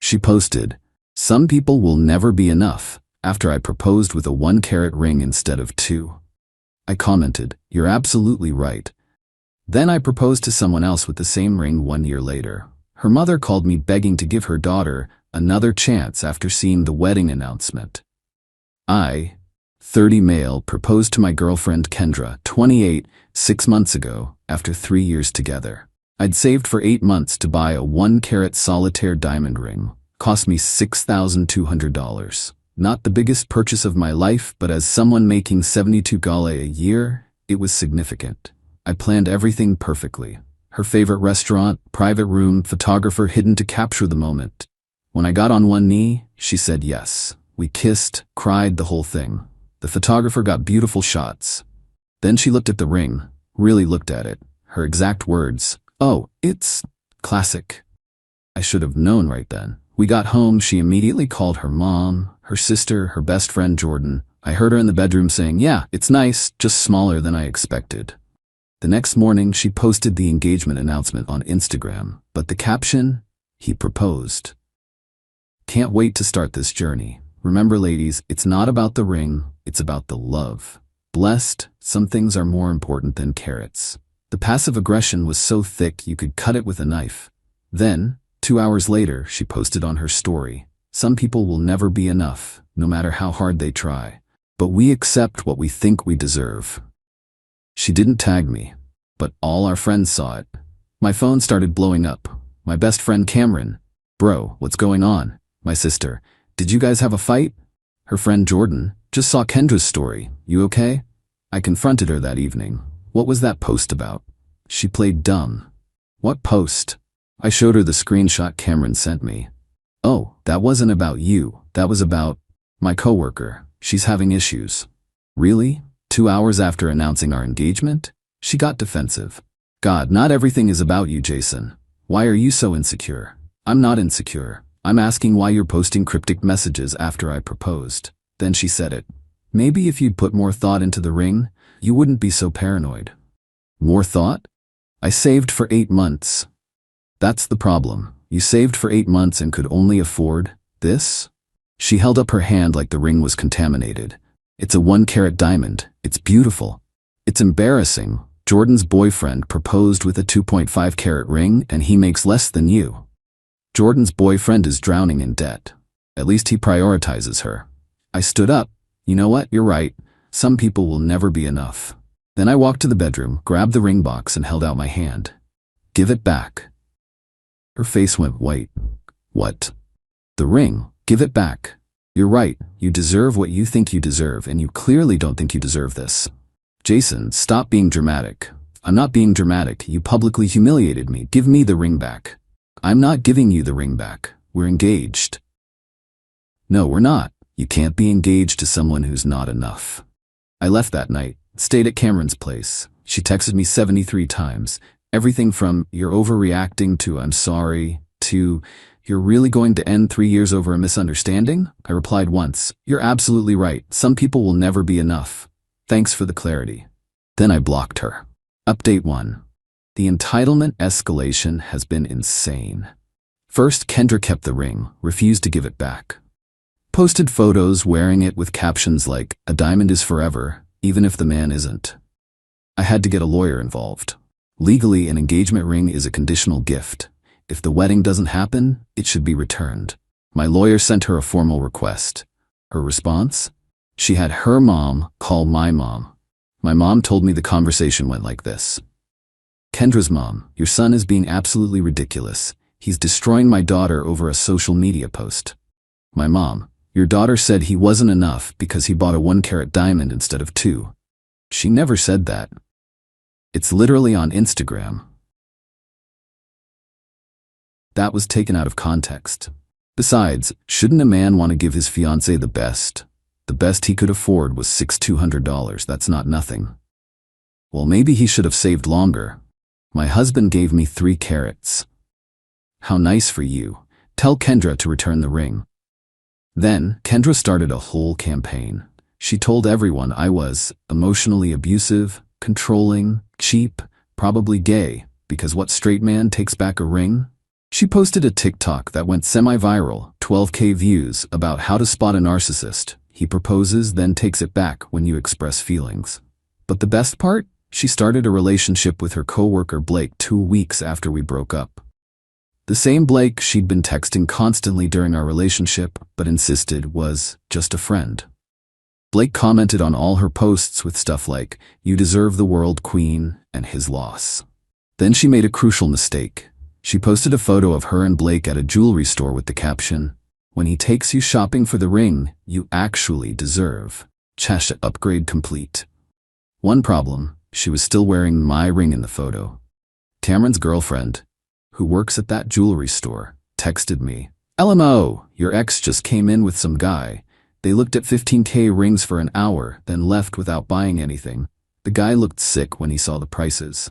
She posted, "Some people will never be enough," after I proposed with a 1-carat ring instead of 2. I commented, "You're absolutely right." Then I proposed to someone else with the same ring 1 year later. Her mother called me begging to give her daughter another chance after seeing the wedding announcement. I, 30 male, proposed to my girlfriend Kendra, 28, 6 months ago, after 3 years together. I'd saved for 8 months to buy a 1-carat solitaire diamond ring. Cost me $6,200. Not the biggest purchase of my life, but as someone making $72,000 a year, it was significant. I planned everything perfectly. Her favorite restaurant, private room, photographer hidden to capture the moment. When I got on one knee, she said yes. We kissed, cried, the whole thing. The photographer got beautiful shots. Then she looked at the ring, really looked at it. Her exact words, "Oh, it's classic." I should have known right then. We got home, she immediately called her mom, her sister, her best friend Jordan. I heard her in the bedroom saying, "Yeah, it's nice, just smaller than I expected." The next morning, she posted the engagement announcement on Instagram, but the caption, "He proposed." Can't wait to start this journey. Remember, ladies, it's not about the ring, it's about the love. Blessed, some things are more important than carats. The passive aggression was so thick you could cut it with a knife. Then, 2 hours later, she posted on her story, "Some people will never be enough, no matter how hard they try. But we accept what we think we deserve." She didn't tag me, but all our friends saw it. My phone started blowing up. My best friend Cameron, "Bro, what's going on?" My sister, "Did you guys have a fight?" Her friend Jordan, "Just saw Kendra's story. You okay?" I confronted her that evening. "What was that post about?" She played dumb. "What post?" I showed her the screenshot Cameron sent me. "Oh, that wasn't about you. That was about my coworker. She's having issues." "Really?" 2 hours after announcing our engagement? She got defensive. "God, not everything is about you, Jason. Why are you so insecure?" "I'm not insecure. I'm asking why you're posting cryptic messages after I proposed." Then she said it. "Maybe if you'd put more thought into the ring, you wouldn't be so paranoid." More thought? I saved for 8 months. That's the problem. You saved for 8 months and could only afford this? She held up her hand like the ring was contaminated. "It's a 1-carat diamond. It's beautiful." "It's embarrassing. Jordan's boyfriend proposed with a 2.5-carat ring and he makes less than you." Jordan's boyfriend is drowning in debt. At least he prioritizes her. I stood up. "You know what? You're right. Some people will never be enough." Then I walked to the bedroom, grabbed the ring box and held out my hand. "Give it back." Her face went white. "What?" "The ring. Give it back. You're right. You deserve what you think you deserve, and you clearly don't think you deserve this." "Jason, stop being dramatic." "I'm not being dramatic. You publicly humiliated me. Give me the ring back." "I'm not giving you the ring back. We're engaged." "No, we're not. You can't be engaged to someone who's not enough." I left that night, stayed at Cameron's place. She texted me 73 times. Everything from, "You're overreacting," to "I'm sorry," to "You're really going to end 3 years over a misunderstanding?" I replied once, "You're absolutely right. Some people will never be enough. Thanks for the clarity." Then I blocked her. Update 1. The entitlement escalation has been insane. First, Kendra kept the ring, refused to give it back. Posted photos wearing it with captions like, "A diamond is forever, even if the man isn't." I had to get a lawyer involved. Legally, an engagement ring is a conditional gift. If the wedding doesn't happen, it should be returned. My lawyer sent her a formal request. Her response? She had her mom call my mom. My mom told me the conversation went like this. "Kendra's mom, your son is being absolutely ridiculous. He's destroying my daughter over a social media post." My mom, "Your daughter said he wasn't enough because he bought a 1-carat diamond instead of 2. She never said that." It's literally on Instagram. That was taken out of context. Besides, shouldn't a man want to give his fiancée the best? The best he could afford was $6,200. That's not nothing. Well, maybe he should have saved longer. "My husband gave me 3 carats. How nice for you. Tell Kendra to return the ring." Then, Kendra started a whole campaign. She told everyone I was emotionally abusive, controlling, cheap, probably gay, because what straight man takes back a ring? She posted a TikTok that went semi-viral, 12K views, about how to spot a narcissist. He proposes, then takes it back when you express feelings. But the best part? She started a relationship with her coworker Blake 2 weeks after we broke up. The same Blake she'd been texting constantly during our relationship, but insisted was just a friend. Blake commented on all her posts with stuff like, "You deserve the world, queen," and his loss. Then she made a crucial mistake. She posted a photo of her and Blake at a jewelry store with the caption, "When he takes you shopping for the ring you actually deserve. Chash upgrade complete." One problem, she was still wearing my ring in the photo. Cameron's girlfriend, who works at that jewelry store, texted me, "LMO, your ex just came in with some guy. They looked at 15K rings for an hour, then left without buying anything. The guy looked sick when he saw the prices."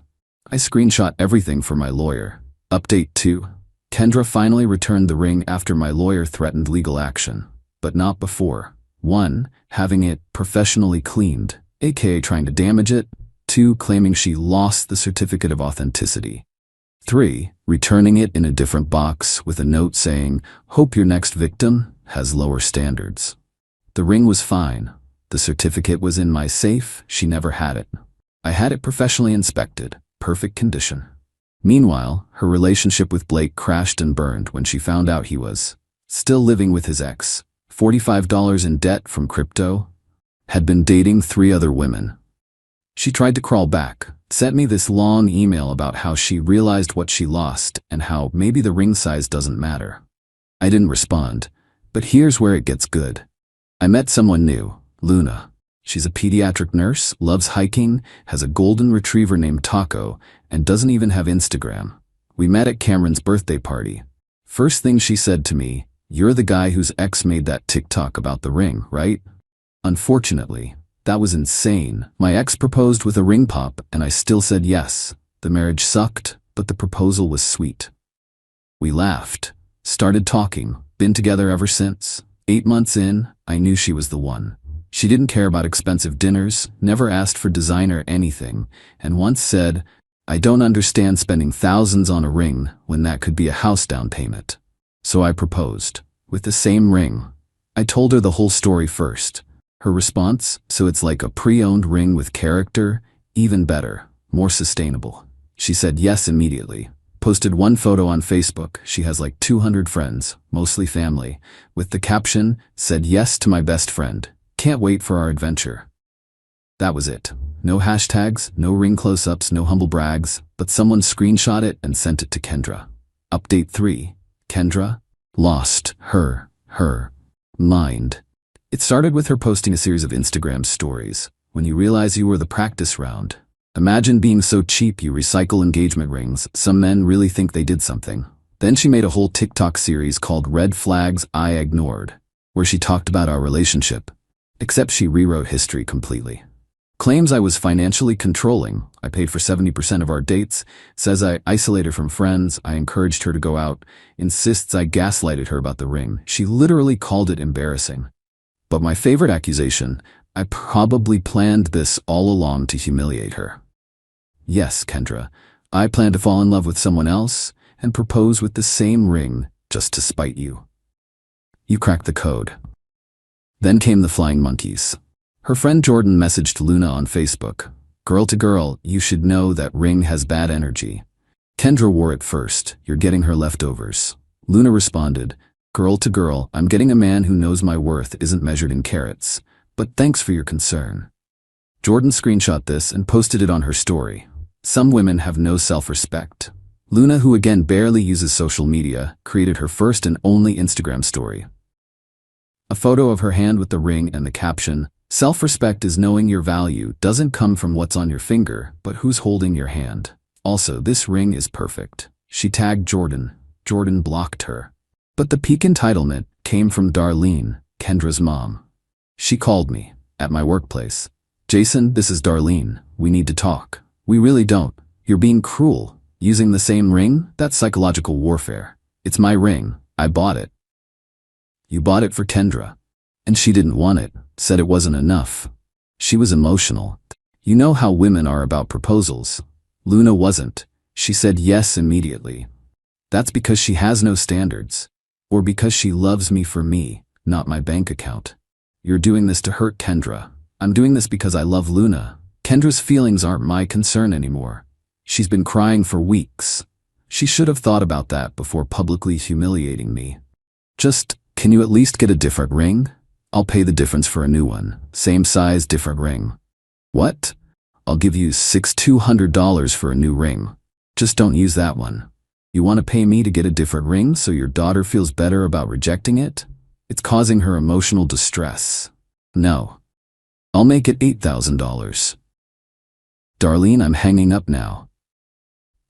I screenshot everything for my lawyer. Update 2. Kendra finally returned the ring after my lawyer threatened legal action, but not before. 1. Having it professionally cleaned, aka trying to damage it. 2. Claiming she lost the certificate of authenticity. 3. Returning it in a different box with a note saying, "Hope your next victim has lower standards." The ring was fine. The certificate was in my safe. She never had it. I had it professionally inspected. Perfect condition. Meanwhile, her relationship with Blake crashed and burned when she found out he was still living with his ex, $45 in debt from crypto, had been dating 3 other women. She tried to crawl back, sent me this long email about how she realized what she lost and how maybe the ring size doesn't matter. I didn't respond, but here's where it gets good. I met someone new, Luna. She's a pediatric nurse, loves hiking, has a golden retriever named Taco, and doesn't even have Instagram. We met at Cameron's birthday party. First thing she said to me, "You're the guy whose ex made that TikTok about the ring, right?" Unfortunately, that was insane. My ex proposed with a ring pop, and I still said yes. The marriage sucked, but the proposal was sweet. We laughed, started talking, been together ever since. 8 months in, I knew she was the one. She didn't care about expensive dinners, never asked for designer anything, and once said, "I don't understand spending thousands on a ring when that could be a house down payment." So I proposed, with the same ring. I told her the whole story first. Her response, "So it's like a pre-owned ring with character? Even better, more sustainable." She said yes immediately. Posted one photo on Facebook. She has like 200 friends, mostly family, with the caption, "Said yes to my best friend. Can't wait for our adventure." That was it. No hashtags, no ring close-ups, no humble brags, but someone screenshot it and sent it to Kendra. Update 3. Kendra lost her mind. It started with her posting a series of Instagram stories. When you realize you were the practice round. Imagine being so cheap you recycle engagement rings. Some men really think they did something. Then she made a whole TikTok series called Red Flags I Ignored, where she talked about our relationship. Except she rewrote history completely. Claims I was financially controlling. I paid for 70% of our dates. Says I isolated her from friends. I encouraged her to go out. Insists I gaslighted her about the ring. She literally called it embarrassing. But my favorite accusation, I probably planned this all along to humiliate her. Yes, Kendra, I planned to fall in love with someone else and propose with the same ring just to spite you. You cracked the code. Then came the flying monkeys. Her friend Jordan messaged Luna on Facebook, "Girl to girl, you should know that ring has bad energy. Kendra wore it first, you're getting her leftovers." Luna responded, "Girl to girl, I'm getting a man who knows my worth isn't measured in carats, but thanks for your concern." Jordan screenshot this and posted it on her story. Some women have no self-respect. Luna, who again barely uses social media, created her first and only Instagram story. A photo of her hand with the ring and the caption, "Self-respect is knowing your value doesn't come from what's on your finger, but who's holding your hand. Also, this ring is perfect." She tagged Jordan. Jordan blocked her. But the peak entitlement came from Darlene, Kendra's mom. She called me, at my workplace. "Jason, this is Darlene. We need to talk." "We really don't. You're being cruel. Using the same ring? That's psychological warfare. It's my ring. I bought it." "You bought it for Kendra. And she didn't want it, said it wasn't enough. She was emotional. You know how women are about proposals. Luna wasn't. She said yes immediately. That's because she has no standards. Or because she loves me for me, not my bank account. You're doing this to hurt Kendra. I'm doing this because I love Luna. Kendra's feelings aren't my concern anymore. She's been crying for weeks. She should have thought about that before publicly humiliating me. Just, can you at least get a different ring? I'll pay the difference for a new one. Same size, different ring. What? I'll give you $200 for a new ring. Just don't use that one. You want to pay me to get a different ring so your daughter feels better about rejecting it? It's causing her emotional distress. No. I'll make it $8,000. Darlene, I'm hanging up now.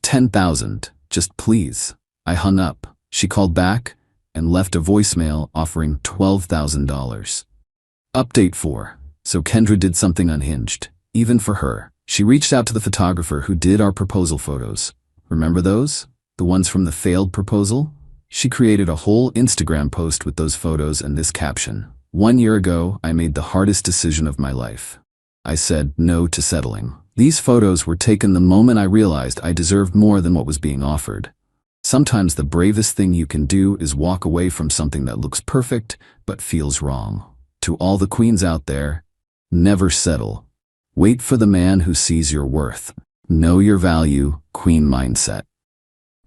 $10,000, just please. I hung up. She called back and left a voicemail offering $12,000. Update 4. So Kendra did something unhinged, even for her. She reached out to the photographer who did our proposal photos. Remember those? The ones from the failed proposal? She created a whole Instagram post with those photos and this caption. 1 year ago, I made the hardest decision of my life. I said no to settling. These photos were taken the moment I realized I deserved more than what was being offered. Sometimes the bravest thing you can do is walk away from something that looks perfect but feels wrong. To all the queens out there, never settle. Wait for the man who sees your worth. Know your value, queen mindset.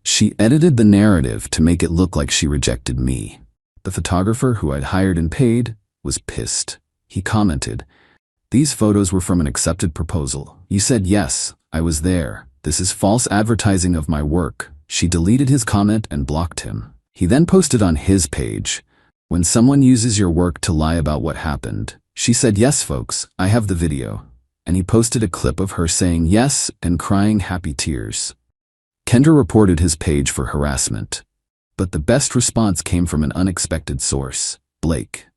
She edited the narrative to make it look like she rejected me. The photographer who I'd hired and paid was pissed. He commented, "These photos were from an accepted proposal. You said yes, I was there. This is false advertising of my work." She deleted his comment and blocked him. He then posted on his page, "When someone uses your work to lie about what happened." She said, "Yes, folks, I have the video." And he posted a clip of her saying yes and crying happy tears. Kendra reported his page for harassment. But the best response came from an unexpected source, Blake.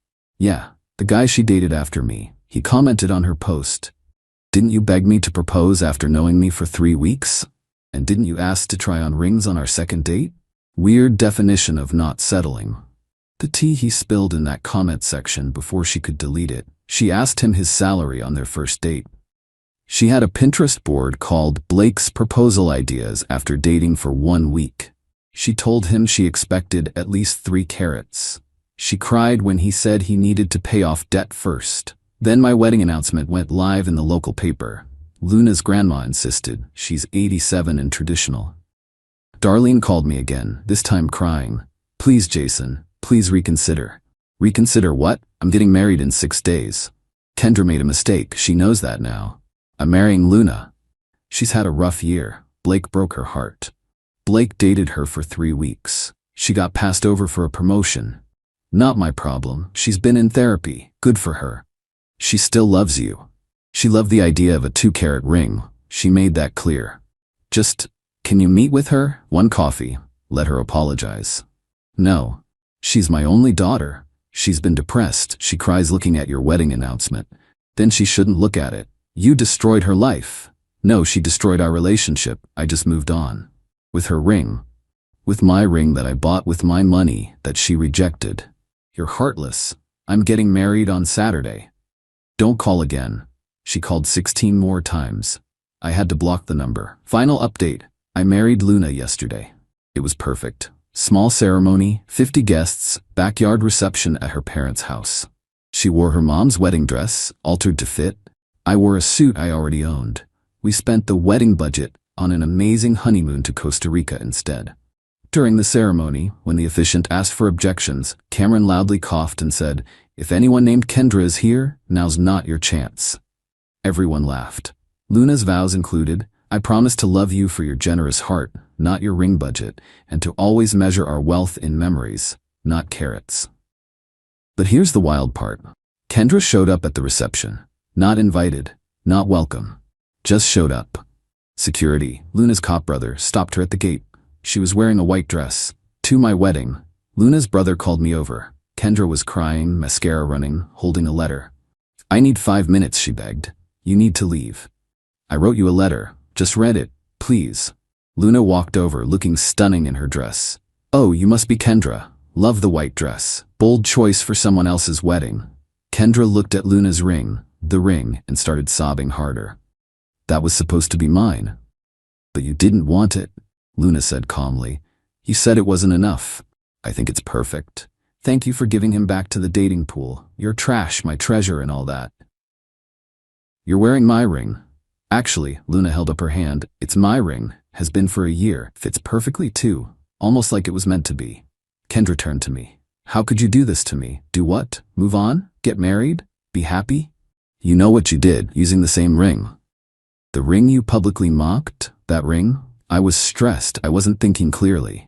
"Yeah, the guy she dated after me." He commented on her post. "Didn't you beg me to propose after knowing me for 3 weeks? And didn't you ask to try on rings on our second date?" Weird definition of not settling. The tea he spilled in that comment section before she could delete it. She asked him his salary on their first date. She had a Pinterest board called Blake's Proposal Ideas after dating for 1 week. She told him she expected at least 3 carats. She cried when he said he needed to pay off debt first. Then my wedding announcement went live in the local paper. Luna's grandma insisted. She's 87 and traditional. Darlene called me again, this time crying. "Please, Jason, please reconsider." "Reconsider what? I'm getting married in 6 days." Kendra made a mistake. She knows that now. "I'm marrying Luna." She's had a rough year. Blake broke her heart. Blake dated her for 3 weeks. She got passed over for a promotion. Not my problem. She's been in therapy. Good for her. She still loves you. She loved the idea of a 2-carat ring. She made that clear. Just, can you meet with her? 1 coffee. Let her apologize. No. She's my only daughter. She's been depressed. She cries looking at your wedding announcement. Then she shouldn't look at it. You destroyed her life. No, she destroyed our relationship. I just moved on. With her ring. With my ring that I bought with my money that she rejected. You're heartless. I'm getting married on Saturday. Don't call again. She called 16 more times. I had to block the number. Final update. I married Luna yesterday. It was perfect. Small ceremony, 50 guests, backyard reception at her parents' house. She wore her mom's wedding dress, altered to fit. I wore a suit I already owned. We spent the wedding budget on an amazing honeymoon to Costa Rica instead. During the ceremony, when the officiant asked for objections, Cameron loudly coughed and said, "If anyone named Kendra is here, now's not your chance." Everyone laughed. Luna's vows included, "I promise to love you for your generous heart, not your ring budget, and to always measure our wealth in memories, not carats." But here's the wild part. Kendra showed up at the reception. Not invited, not welcome. Just showed up. Security, Luna's cop brother, stopped her at the gate. She was wearing a white dress. "To my wedding." Luna's brother called me over. Kendra was crying, mascara running, holding a letter. "I need 5 minutes," she begged. "You need to leave. I wrote you a letter. Just read it, please." Luna walked over, looking stunning in her dress. "Oh, you must be Kendra. Love the white dress. Bold choice for someone else's wedding." Kendra looked at Luna's ring, and started sobbing harder. "That was supposed to be mine." "But you didn't want it," Luna said calmly. He said it wasn't enough. I think it's perfect. Thank you for giving him back to the dating pool. You're trash, my treasure, and all that. You're wearing my ring. Actually, Luna held up her hand. It's my ring. Has been for a year. Fits perfectly too. Almost like it was meant to be. Kendra turned to me. How could you do this to me? Do what? Move on? Get married? Be happy? You know what you did, using the same ring. The ring you publicly mocked? That ring? I was stressed. I wasn't thinking clearly.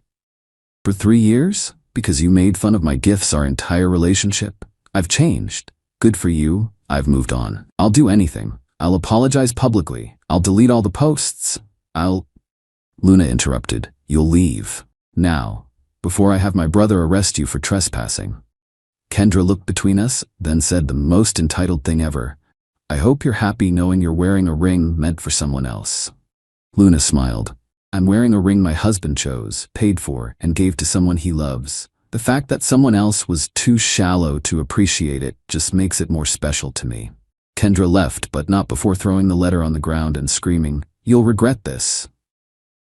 For 3 years? Because you made fun of my gifts our entire relationship? I've changed. Good for you. I've moved on. I'll do anything. I'll apologize publicly. I'll delete all the posts. Luna interrupted. You'll leave. Now. Before I have my brother arrest you for trespassing. Kendra looked between us, then said the most entitled thing ever. I hope you're happy knowing you're wearing a ring meant for someone else. Luna smiled. I'm wearing a ring my husband chose, paid for, and gave to someone he loves. The fact that someone else was too shallow to appreciate it just makes it more special to me. Kendra left, but not before throwing the letter on the ground and screaming, You'll regret this.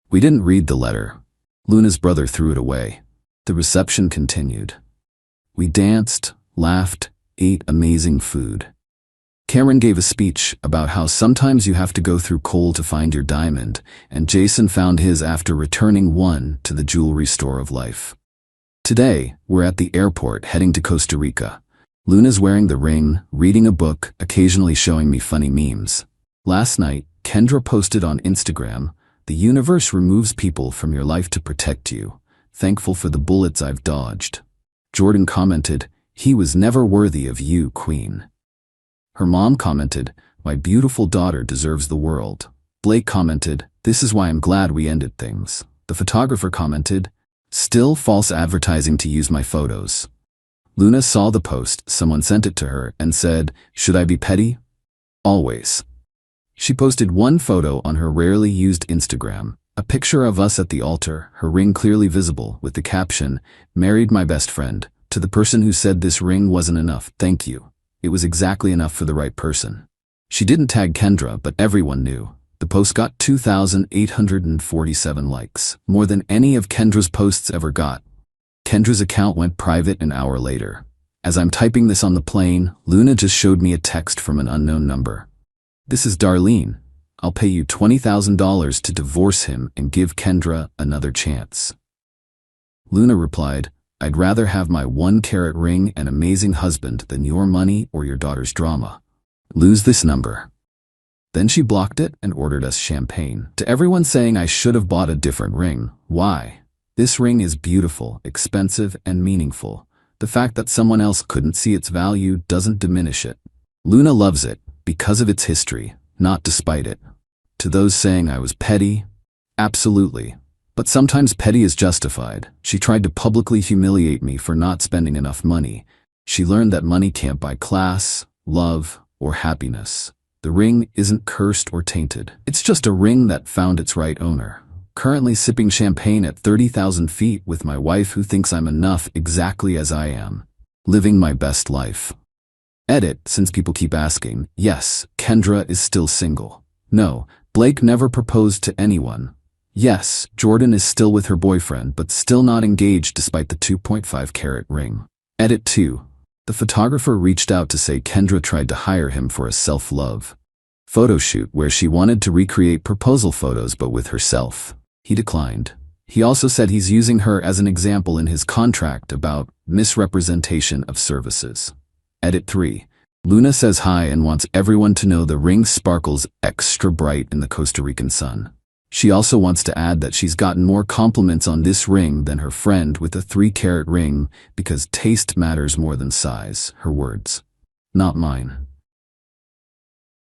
We didn't read the letter. Luna's brother threw it away. The reception continued. We danced, laughed, ate amazing food. Cameron gave a speech about how sometimes you have to go through coal to find your diamond, and Jason found his after returning one to the jewelry store of life. Today, we're at the airport heading to Costa Rica. Luna's wearing the ring, reading a book, occasionally showing me funny memes. Last night, Kendra posted on Instagram, The universe removes people from your life to protect you. Thankful for the bullets I've dodged. Jordan commented, He was never worthy of you, Queen. Her mom commented, My beautiful daughter deserves the world. Blake commented, This is why I'm glad we ended things. The photographer commented, Still false advertising to use my photos. Luna saw the post, someone sent it to her, and said, Should I be petty? Always. She posted one photo on her rarely used Instagram, a picture of us at the altar, her ring clearly visible, with the caption, Married my best friend, to the person who said this ring wasn't enough, thank you. It was exactly enough for the right person. She didn't tag Kendra, but everyone knew. The post got 2,847 likes, more than any of Kendra's posts ever got. Kendra's account went private an hour later. As I'm typing this on the plane, Luna just showed me a text from an unknown number. This is Darlene. I'll pay you $20,000 to divorce him and give Kendra another chance. Luna replied, I'd rather have my 1-carat ring and amazing husband than your money or your daughter's drama. Lose this number. Then she blocked it and ordered us champagne. To everyone saying I should have bought a different ring, why? This ring is beautiful, expensive, and meaningful. The fact that someone else couldn't see its value doesn't diminish it. Luna loves it because of its history, not despite it. To those saying I was petty, absolutely. But sometimes petty is justified. She tried to publicly humiliate me for not spending enough money. She learned that money can't buy class, love, or happiness. The ring isn't cursed or tainted. It's just a ring that found its right owner. Currently sipping champagne at 30,000 feet with my wife who thinks I'm enough exactly as I am. Living my best life. Edit, since people keep asking, yes, Kendra is still single. No, Blake never proposed to anyone. Yes, Jordan is still with her boyfriend, but still not engaged despite the 2.5-carat ring. Edit 2. The photographer reached out to say Kendra tried to hire him for a self-love photo shoot where she wanted to recreate proposal photos but with herself. He declined. He also said he's using her as an example in his contract about misrepresentation of services. Edit 3. Luna says hi and wants everyone to know the ring sparkles extra bright in the Costa Rican sun. She also wants to add that she's gotten more compliments on this ring than her friend with a 3-carat ring because taste matters more than size, her words. Not mine.